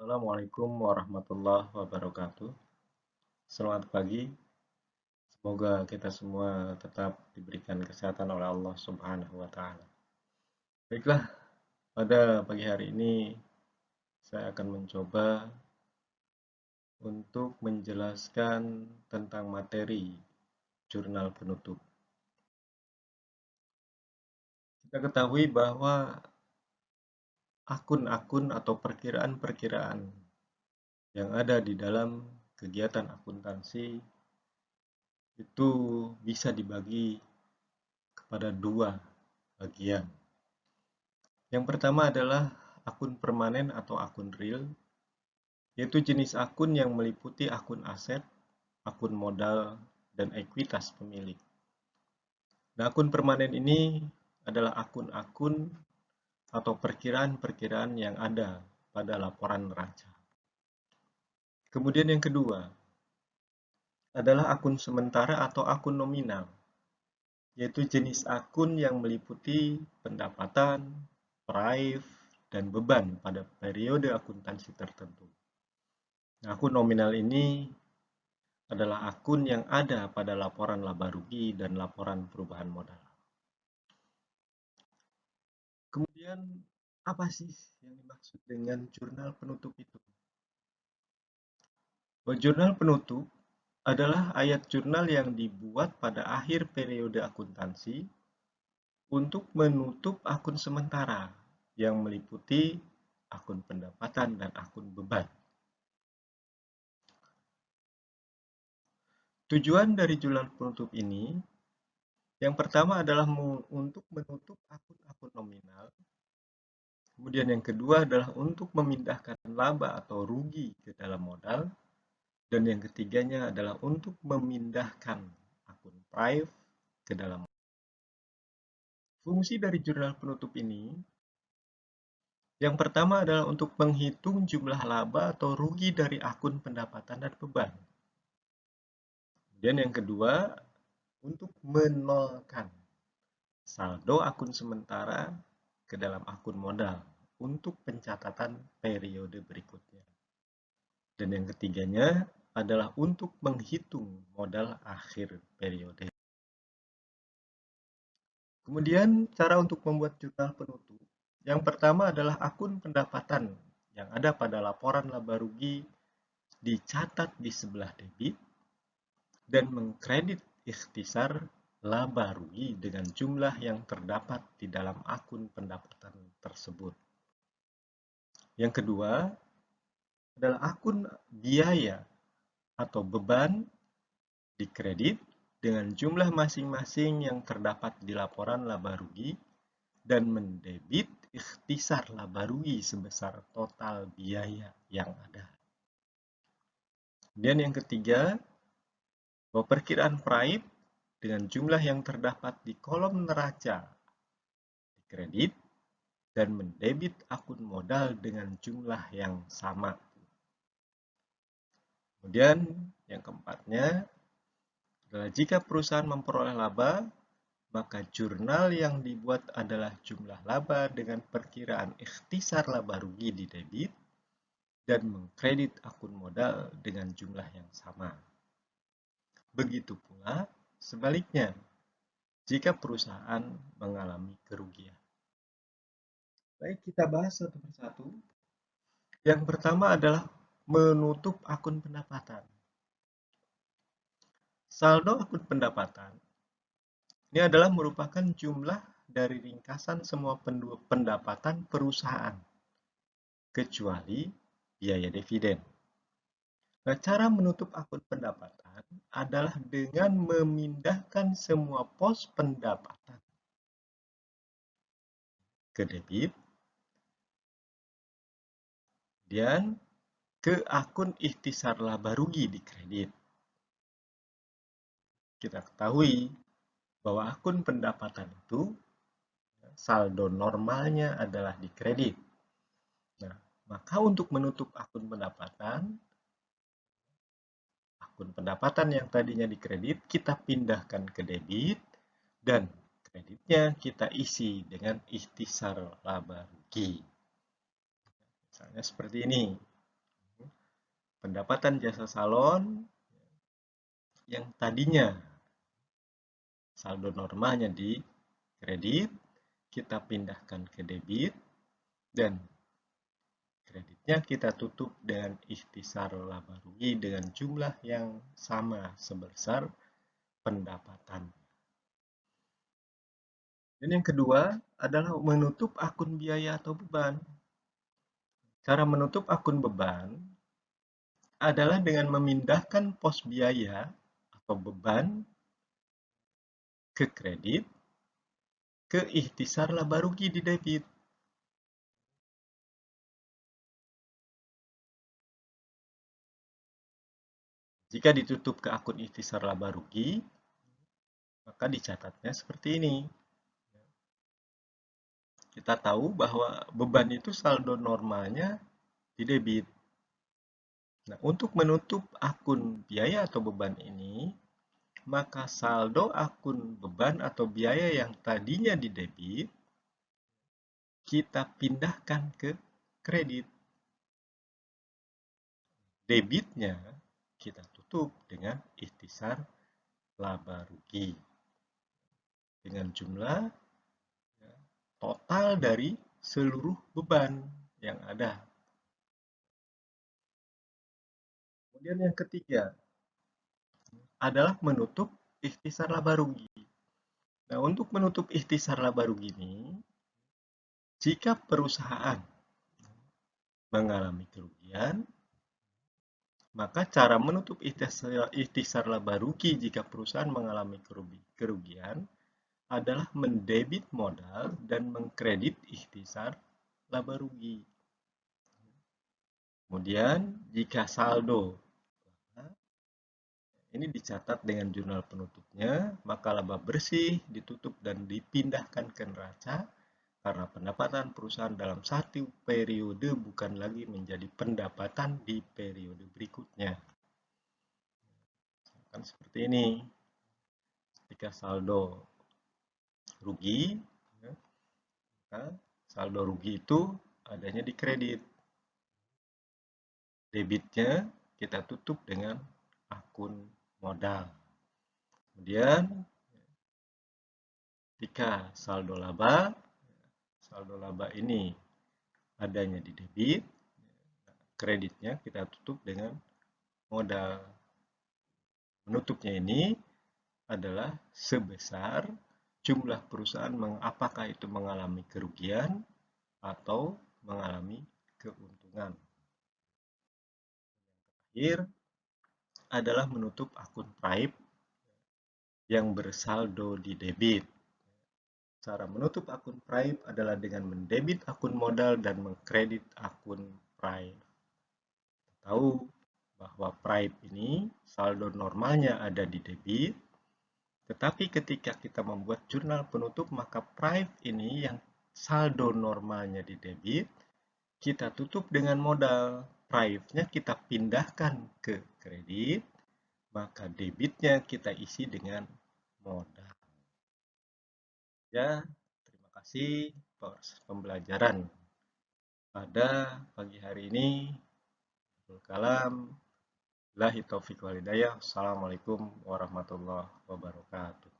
Assalamualaikum warahmatullahi wabarakatuh. Selamat pagi. Semoga kita semua tetap diberikan kesehatan oleh Allah Subhanahu wa taala. Baiklah, pada pagi hari ini saya akan mencoba untuk menjelaskan tentang materi jurnal penutup. Kita ketahui bahwa akun-akun atau perkiraan-perkiraan yang ada di dalam kegiatan akuntansi itu bisa dibagi kepada dua bagian. Yang pertama adalah akun permanen atau akun real, yaitu jenis akun yang meliputi akun aset, akun modal, dan ekuitas pemilik. Nah, akun permanen ini adalah akun-akun atau perkiraan-perkiraan yang ada pada laporan neraca. Kemudian yang kedua adalah akun sementara atau akun nominal, yaitu jenis akun yang meliputi pendapatan, praif, dan beban pada periode akuntansi tertentu. Nah, akun nominal ini adalah akun yang ada pada laporan laba rugi dan laporan perubahan modal. Kemudian, apa sih yang dimaksud dengan jurnal penutup itu? Jurnal penutup adalah ayat jurnal yang dibuat pada akhir periode akuntansi untuk menutup akun sementara yang meliputi akun pendapatan dan akun beban. Tujuan dari jurnal penutup ini yang pertama adalah untuk menutup akun-akun nominal. Kemudian yang kedua adalah untuk memindahkan laba atau rugi ke dalam modal. Dan yang ketiganya adalah untuk memindahkan akun praif ke dalam modal. Fungsi dari jurnal penutup ini yang pertama adalah untuk menghitung jumlah laba atau rugi dari akun pendapatan dan beban. Dan yang kedua, untuk menolkan saldo akun sementara ke dalam akun modal untuk pencatatan periode berikutnya. Dan yang ketiganya adalah untuk menghitung modal akhir periode. Kemudian cara untuk membuat jurnal penutup. Yang pertama adalah akun pendapatan yang ada pada laporan laba rugi dicatat di sebelah debit dan mengkredit ikhtisar laba rugi dengan jumlah yang terdapat di dalam akun pendapatan tersebut. Yang kedua adalah akun biaya atau beban dikredit dengan jumlah masing-masing yang terdapat di laporan laba rugi dan mendebit ikhtisar laba rugi sebesar total biaya yang ada. Dan yang ketiga, bahwa perkiraan praif dengan jumlah yang terdapat di kolom neraca dikredit dan mendebit akun modal dengan jumlah yang sama. Kemudian yang keempatnya adalah jika perusahaan memperoleh laba, maka jurnal yang dibuat adalah jumlah laba dengan perkiraan ikhtisar laba rugi di debit dan mengkredit akun modal dengan jumlah yang sama. Begitu pula sebaliknya, jika perusahaan mengalami kerugian. Baik, kita bahas satu persatu. Yang pertama adalah menutup akun pendapatan. Saldo akun pendapatan ini adalah merupakan jumlah dari ringkasan semua pendapatan perusahaan, kecuali biaya dividen. Nah, cara menutup akun pendapatan adalah dengan memindahkan semua pos pendapatan ke debit dan ke akun ikhtisar laba rugi di kredit. Kita ketahui bahwa akun pendapatan itu saldo normalnya adalah di kredit. Nah, maka untuk menutup akun pendapatan yang tadinya di kredit, kita pindahkan ke debit dan kreditnya kita isi dengan ikhtisar laba rugi. Misalnya seperti ini. pendapatan jasa salon yang tadinya saldo normalnya di kredit, kita pindahkan ke debit, dan kreditnya kita tutup dengan ikhtisar laba rugi dengan jumlah yang sama sebesar pendapatan. Dan yang kedua adalah menutup akun biaya atau beban. Cara menutup akun beban adalah dengan memindahkan pos biaya atau beban ke kredit, ke ikhtisar laba rugi di debit. Jika ditutup ke akun ikhtisar laba rugi, maka dicatatnya seperti ini. Kita tahu bahwa beban itu saldo normalnya di debit. Nah, untuk menutup akun biaya atau beban ini, maka saldo akun beban atau biaya yang tadinya di debit, kita pindahkan ke kredit. Debitnya kita tutup dengan ikhtisar laba rugi dengan jumlah total dari seluruh beban yang ada. Kemudian yang ketiga adalah menutup ikhtisar laba rugi. Nah, untuk menutup ikhtisar laba rugi ini, jika perusahaan mengalami kerugian, maka cara menutup ikhtisar laba rugi jika perusahaan mengalami kerugian adalah mendebit modal dan mengkredit ikhtisar laba rugi. Kemudian, jika saldo ini dicatat dengan jurnal penutupnya, maka laba bersih ditutup dan dipindahkan ke neraca karena pendapatan perusahaan dalam satu periode bukan lagi menjadi pendapatan di periode berikutnya. Kan seperti ini. Jika saldo rugi, maka saldo rugi itu adanya di kredit. Debitnya kita tutup dengan akun modal. Kemudian, jika saldo laba ini adanya di debit, kreditnya kita tutup dengan modal. Menutupnya ini adalah sebesar jumlah perusahaan apakah itu mengalami kerugian atau mengalami keuntungan. Terakhir adalah menutup akun Prime yang bersaldo di debit. Cara menutup akun Prime adalah dengan mendebit akun modal dan mengkredit akun Prime. Tahu bahwa Prime ini saldo normalnya ada di debit, tetapi ketika kita membuat jurnal penutup, maka Prime ini yang saldo normalnya di debit, kita tutup dengan modal. Prime-nya kita pindahkan ke kredit, maka debitnya kita isi dengan modal. Ya, terima kasih pembelajaran pada pagi hari ini. Kalam, billahi taufiq wal hidayah. Assalamualaikum warahmatullahi wabarakatuh.